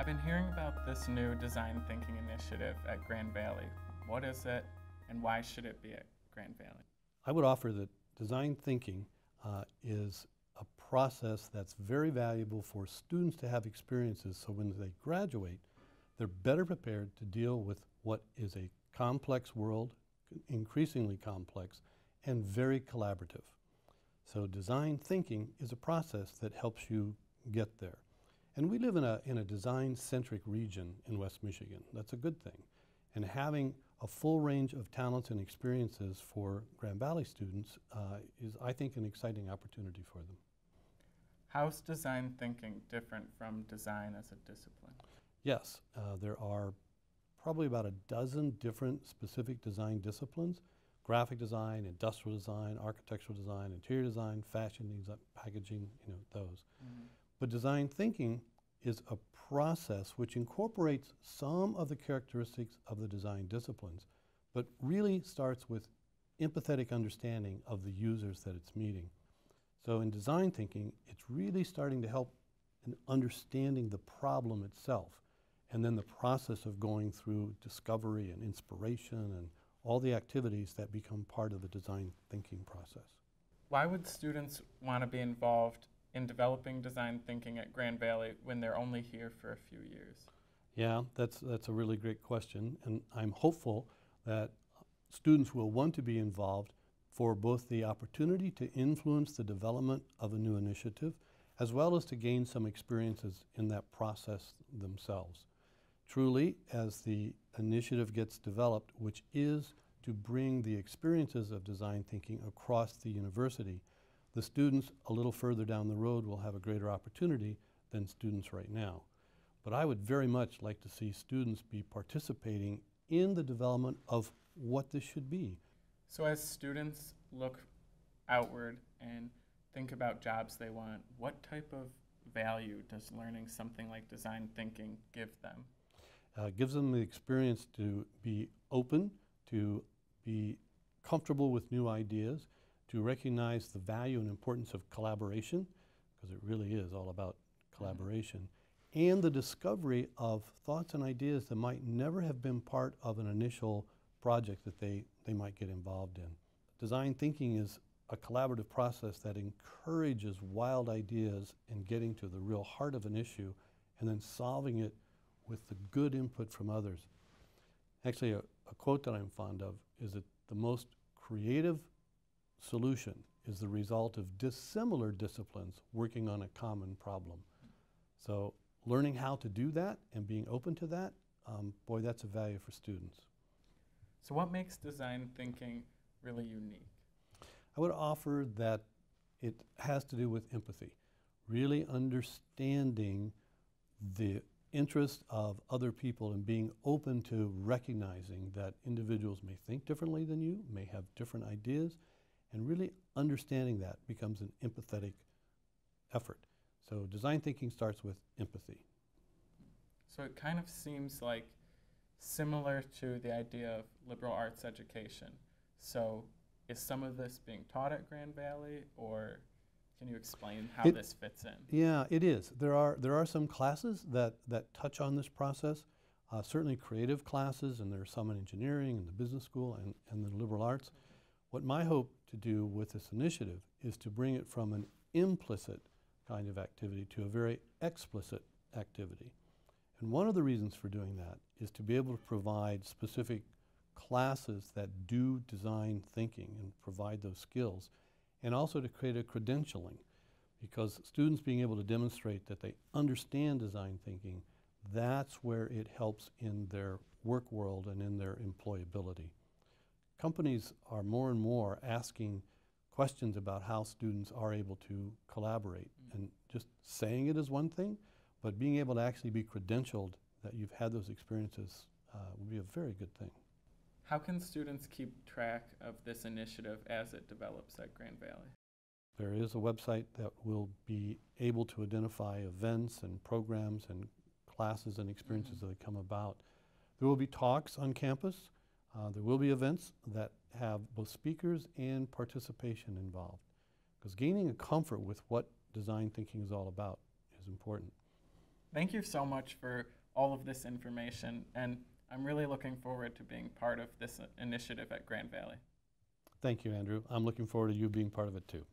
I've been hearing about this new design thinking initiative at Grand Valley. What is it, and why should it be at Grand Valley? I would offer that design thinking is a process that's very valuable for students to have experiences, so when they graduate, they're better prepared to deal with what is a complex world, increasingly complex, and very collaborative. So design thinking is a process that helps you get there. And we live in a design-centric region in West Michigan. That's a good thing. And having a full range of talents and experiences for Grand Valley students is, I think, an exciting opportunity for them. How's design thinking different from design as a discipline? Yes, there are probably about a dozen different specific design disciplines: graphic design, industrial design, architectural design, interior design, fashion design, packaging, those. Mm-hmm. But design thinking is a process which incorporates some of the characteristics of the design disciplines, but really starts with empathetic understanding of the users that it's meeting. So in design thinking, it's really starting to help in understanding the problem itself, and then the process of going through discovery and inspiration and all the activities that become part of the design thinking process. Why would students want to be involved in developing design thinking at Grand Valley when they're only here for a few years? Yeah, that's a really great question, and I'm hopeful that students will want to be involved for both the opportunity to influence the development of a new initiative, as well as to gain some experiences in that process themselves. Truly, as the initiative gets developed, which is to bring the experiences of design thinking across the university, the students a little further down the road will have a greater opportunity than students right now. But I would very much like to see students be participating in the development of what this should be. So as students look outward and think about jobs they want, what type of value does learning something like design thinking give them? Gives them the experience to be open, to be comfortable with new ideas, to recognize the value and importance of collaboration, because it really is all about collaboration, and the discovery of thoughts and ideas that might never have been part of an initial project that they might get involved in. Design thinking is a collaborative process that encourages wild ideas and getting to the real heart of an issue and then solving it with the good input from others. Actually, a quote that I'm fond of is that the most creative solution is the result of dissimilar disciplines working on a common problem. So learning how to do that and being open to that, boy, that's a value for students. So what makes design thinking really unique? I would offer that it has to do with empathy, really understanding the interest of other people and being open to recognizing that individuals may think differently than you, may have different ideas, and really understanding that becomes an empathetic effort. So design thinking starts with empathy. So it kind of seems like similar to the idea of liberal arts education. So is some of this being taught at Grand Valley, or can you explain how this fits in? Yeah, it is. There are some classes that touch on this process, certainly creative classes, and there are some in engineering and the business school and the liberal arts. What my hope to do with this initiative is to bring it from an implicit kind of activity to a very explicit activity. And one of the reasons for doing that is to be able to provide specific classes that do design thinking and provide those skills, and also to create a credentialing, because students being able to demonstrate that they understand design thinking, that's where it helps in their work world and in their employability. Companies are more and more asking questions about how students are able to collaborate, and just saying it is one thing, but being able to actually be credentialed that you've had those experiences would be a very good thing. How can students keep track of this initiative as it develops at Grand Valley? There is a website that will be able to identify events and programs and classes and experiences that come about. There will be talks on campus. There will be events that have both speakers and participation involved, because gaining a comfort with what design thinking is all about is important. Thank you so much for all of this information, and I'm really looking forward to being part of this initiative at Grand Valley. Thank you, Andrew. I'm looking forward to you being part of it too.